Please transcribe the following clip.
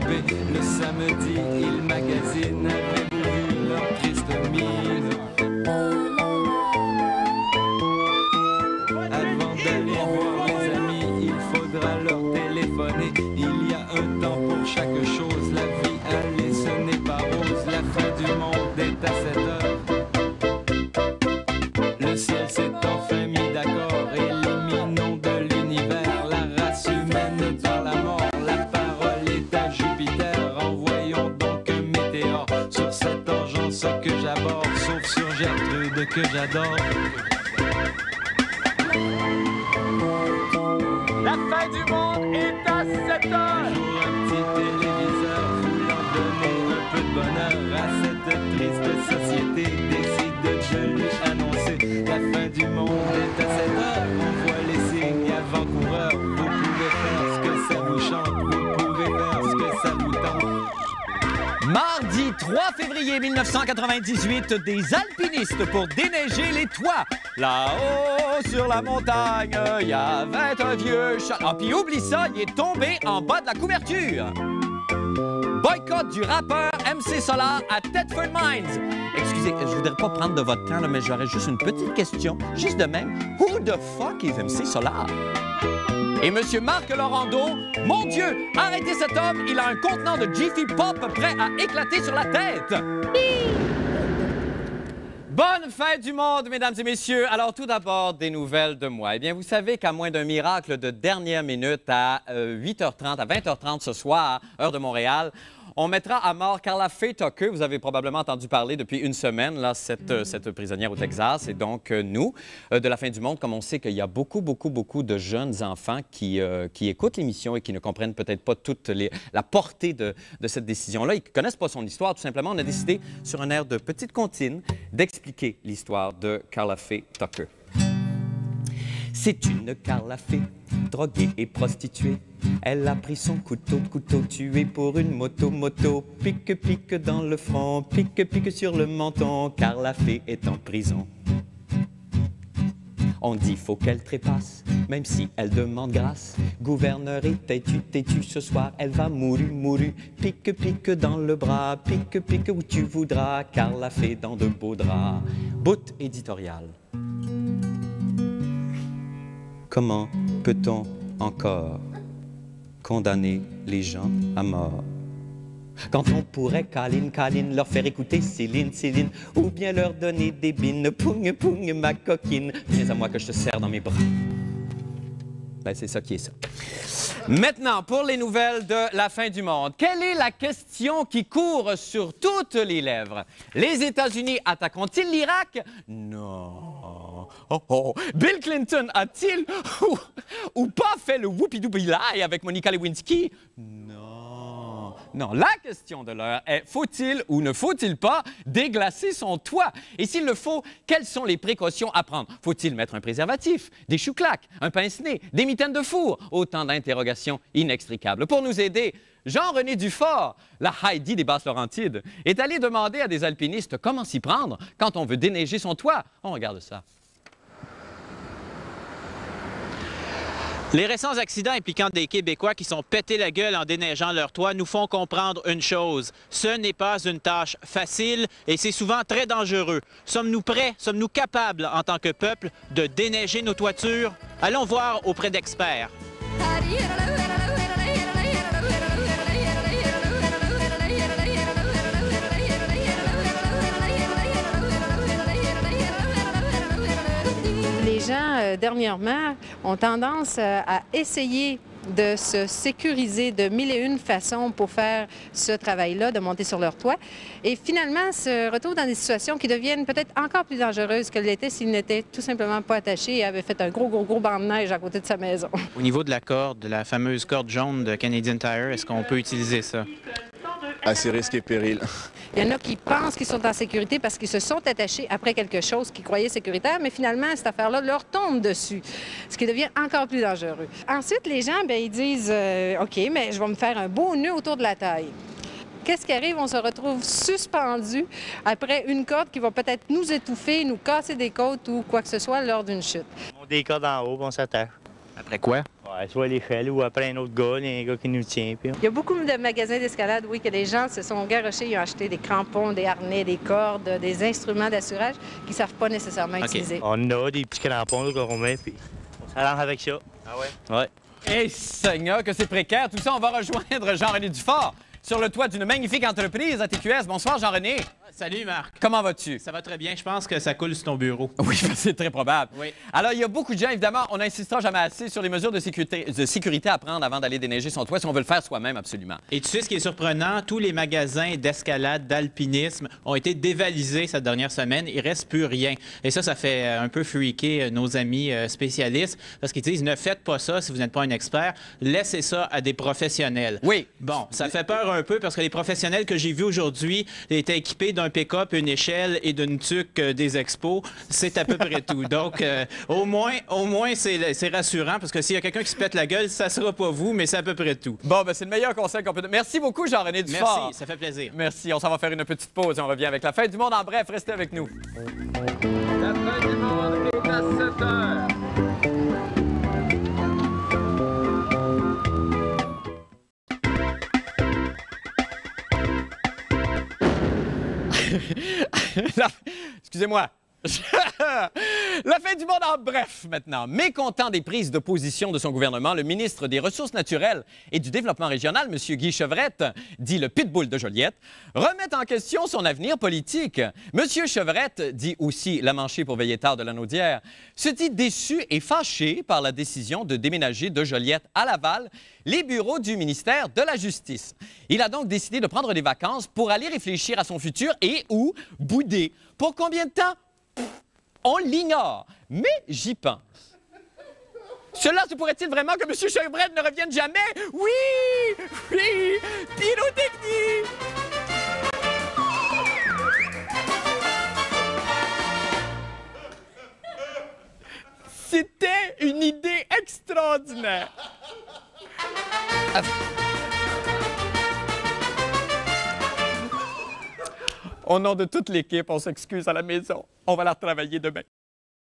occupés. Le samedi, ils magasinent, avez-vous vu leur triste mine? Avant d'aller voir les amis, il faudra leur téléphoner. Il y a un temps pour chaque chose, la vie allez, ce n'est pas rose. La fin du monde est à 7 heures. Le ciel s'est enfin mis d'accord, éliminons de l'univers la race humaine par la mort. La parole est à Jupiter, envoyons donc un météore sur cette engeance que j'aborde, sauf sur Gertrude que j'adore. La fin du monde est à 7 heures. Toujours un petit téléviseur voulant donner un peu de bonheur à cette triste société, décide de lui annoncer la fin du monde est à 7 heures. On voit les signes avant-coureurs, vous pouvez faire ce que ça vous chante, vous pouvez faire ce que ça vous tente. Mardi 3 février 1998, des alpinistes pour déneiger les toits. Là-haut, sur la montagne, il y avait un vieux chat. Ah, puis oublie ça, il est tombé en bas de la couverture. Boycott du rappeur MC Solar à Thetford Mines. Excusez, je voudrais pas prendre de votre temps, là, mais j'aurais juste une petite question, juste de même. Who the fuck is MC Solar? Et Monsieur Marc Laurando, mon Dieu, arrêtez cet homme, il a un contenant de Jiffy Pop prêt à éclater sur la tête. Bonne fête du monde, mesdames et messieurs. Alors, tout d'abord, des nouvelles de moi. Eh bien, vous savez qu'à moins d'un miracle de dernière minute, à 8h30, à 20h30 ce soir, heure de Montréal, on mettra à mort Karla Faye Tucker. Vous avez probablement entendu parler depuis une semaine, là, cette prisonnière au Texas. Et donc, nous, de la fin du monde, comme on sait qu'il y a beaucoup de jeunes enfants qui écoutent l'émission et qui ne comprennent peut-être pas toute la portée de cette décision-là. Ils ne connaissent pas son histoire. Tout simplement, on a décidé, sur un air de petite comptine, d'expliquer l'histoire de Karla Faye Tucker. C'est une Karla Faye, droguée et prostituée. Elle a pris son couteau, tué pour une moto. Pique dans le front, pique sur le menton. Karla Faye est en prison. On dit faut qu'elle trépasse, même si elle demande grâce. Gouverneur est têtu, ce soir elle va mouru. Pique dans le bras, pique où tu voudras. Karla Faye dans de beaux draps. Bout éditorial. Comment peut-on encore condamner les gens à mort quand on pourrait câline, leur faire écouter Céline, ou bien leur donner des bines, pougne, ma coquine, viens à moi que je te serre dans mes bras. Ben, c'est ça qui est ça. Maintenant, pour les nouvelles de la fin du monde, quelle est la question qui court sur toutes les lèvres? Les États-Unis attaqueront-ils l'Irak? Non. Oh. Bill Clinton a-t-il ou pas fait le whoopie-doopie-lie avec Monica Lewinsky? Non, la question de l'heure est, faut-il ou ne faut-il pas déglacer son toit? Et s'il le faut, quelles sont les précautions à prendre? Faut-il mettre un préservatif, des chouclaques, un pince-nez, des mitaines de four? Autant d'interrogations inextricables. Pour nous aider, Jean-René Dufort, la Heidi des Basses-Laurentides, est allé demander à des alpinistes comment s'y prendre quand on veut déneiger son toit. On regarde ça. Les récents accidents impliquant des Québécois qui sont pétés la gueule en déneigeant leur toit nous font comprendre une chose. Ce n'est pas une tâche facile et c'est souvent très dangereux. Sommes-nous prêts, sommes-nous capables en tant que peuple de déneiger nos toitures? Allons voir auprès d'experts. Les gens, dernièrement, ont tendance à essayer de se sécuriser de mille et une façons pour faire ce travail-là, de monter sur leur toit, et finalement se retrouvent dans des situations qui deviennent peut-être encore plus dangereuses que l'étaient s'ils n'étaient tout simplement pas attachés et avaient fait un gros banc de neige à côté de sa maison. Au niveau de la corde, de la fameuse corde jaune de Canadian Tire, est-ce qu'on peut utiliser ça? À ses risques et périls. Il y en a qui pensent qu'ils sont en sécurité parce qu'ils se sont attachés après quelque chose qu'ils croyaient sécuritaire, mais finalement, cette affaire-là leur tombe dessus, ce qui devient encore plus dangereux. Ensuite, les gens, bien, ils disent OK, mais je vais me faire un beau nœud autour de la taille. Qu'est-ce qui arrive? On se retrouve suspendu après une corde qui va peut-être nous étouffer, nous casser des côtes ou quoi que ce soit lors d'une chute. On a des cordes en haut, on s'attache. Après quoi? Ouais, Ouais, soit l'échelle ou après un autre gars, un gars qui nous tient. Puis... Il y a beaucoup de magasins d'escalade, oui, que les gens se sont garochés, ils ont acheté des crampons, des harnais, des cordes, des instruments d'assurage qu'ils ne savent pas nécessairement utiliser. On a des petits crampons qu'on met, puis on s'arrange avec ça. Ah ouais? Ouais. Eh, Seigneur, que c'est précaire. Tout ça, on va rejoindre Jean-René Dufort sur le toit d'une magnifique entreprise à TQS. Bonsoir, Jean-René. Salut, Marc. Comment vas-tu? Ça va très bien. Je pense que ça coule sur ton bureau. Oui, c'est très probable. Oui. Alors, il y a beaucoup de gens, évidemment, on n'insistera jamais assez sur les mesures de sécurité à prendre avant d'aller déneiger son toit si on veut le faire soi-même, absolument. Et tu sais ce qui est surprenant? Tous les magasins d'escalade, d'alpinisme ont été dévalisés cette dernière semaine. Il ne reste plus rien. Et ça fait un peu freaker nos amis spécialistes parce qu'ils disent ne faites pas ça si vous n'êtes pas un expert. Laissez ça à des professionnels. Oui. Bon, ça fait peur un peu parce que les professionnels que j'ai vus aujourd'hui étaient équipés d'un pick-up, une échelle et d'une tuque des expos. C'est à peu près tout. Donc, au moins c'est rassurant parce que s'il y a quelqu'un qui se pète la gueule, ça sera pas vous, mais c'est à peu près tout. Bon, ben c'est le meilleur conseil qu'on peut donner. Merci beaucoup, Jean-René Dufort. Merci, ça fait plaisir. Merci. On s'en va faire une petite pause et on revient avec la fin du monde. En bref, restez avec nous. La fin du monde est à 7 heures. Excusez-moi. La fin du monde en bref maintenant. Mécontent des prises de position de son gouvernement, le ministre des Ressources naturelles et du Développement régional, M. Guy Chevrette, dit le pitbull de Joliette, remet en question son avenir politique. M. Chevrette, dit aussi la manchée pour veiller tard de la Naudière, se dit déçu et fâché par la décision de déménager de Joliette à Laval les bureaux du ministère de la Justice. Il a donc décidé de prendre des vacances pour aller réfléchir à son futur et ou bouder. Pour combien de temps? On l'ignore, mais j'y pense. Cela se pourrait-il vraiment que M. Chevrette ne revienne jamais? Oui! Oui! Pyrotechnie! C'était une idée extraordinaire. Au nom de toute l'équipe, on s'excuse à la maison. On va la retravailler demain.